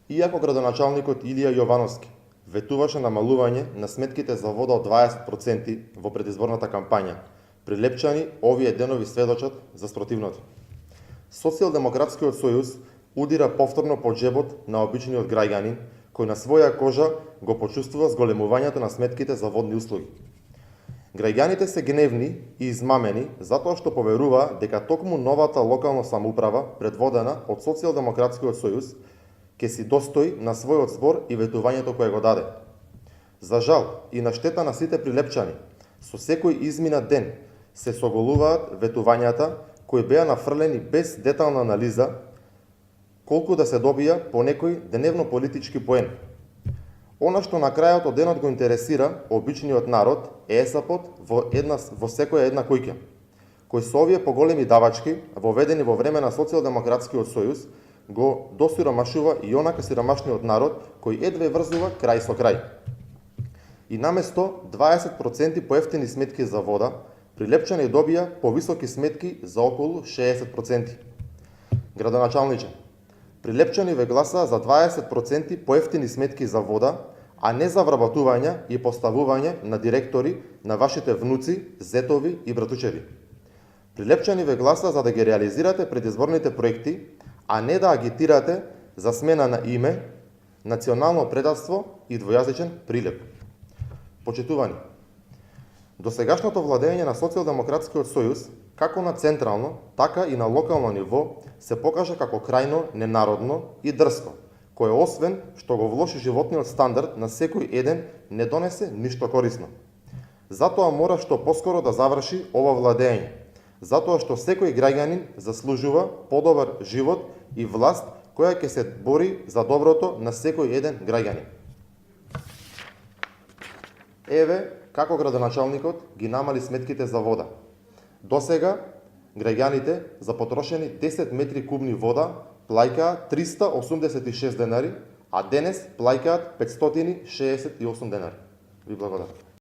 Иако градоначалникот Илија Јовановски ветуваше намалување на сметките за вода од 20% во предизборната кампања, Прилепчани овие денови сведочат за спротивното. Социјалдемократскиот сојуз удира повторно по џебот на обичниот граѓанин, кој на своја кожа го почувствува зголемувањето на сметките за водни услуги. Граѓаните се гневни и измамени затоа што поверуваат дека токму новата локална самоуправа, предводена од Социјалдемократскиот сојуз, ќе си достои на својот збор и ветувањето кое го даде. За жал и на штета на сите прилепчани, со секој изминат ден се соголуваат ветувањата кои беа нафрлени без детална анализа колку да се добија по некој дневно-политички поен. Она што на крајот од денот го интересира обичниот народ е есапот во секоја една куќа, кој со овие поголеми давачки, воведени во време на Социјалдемократскиот сојуз, го досиромашува и онака сиромашниот народ кој едве врзува крај со крај. И наместо 20% поевтини сметки за вода, прилепчани добија повисоки сметки за околу 60%. Градоначалниче, прилепчани ве гласаа за 20% поевтини сметки за вода, а не за вработување и поставување на директори на вашите внуци, зетови и братучеви. Прилепчани ве гласаа за да ги реализирате предизборните проекти, а не да агитирате за смена на име, национално предавство и двојазичен Прилеп. Почитувани, досегашното владење на Социјалдемократскиот сојуз, како на централно, така и на локално ниво, се покажа како крајно ненародно и дрско, кое освен што го влоши животниот стандард на секој еден, не донесе ништо корисно. Затоа мора што поскоро да заврши ова владење, затоа што секој граѓанин заслужува подобар живот и власт која ќе се бори за доброто на секој еден граѓанин. Еве како градоначалникот ги намали сметките за вода. Досега граѓаните за потрошени 10 метри кубни вода плаќаат 386 денари, а денес плаќаат 568 денари. Ви благодарам.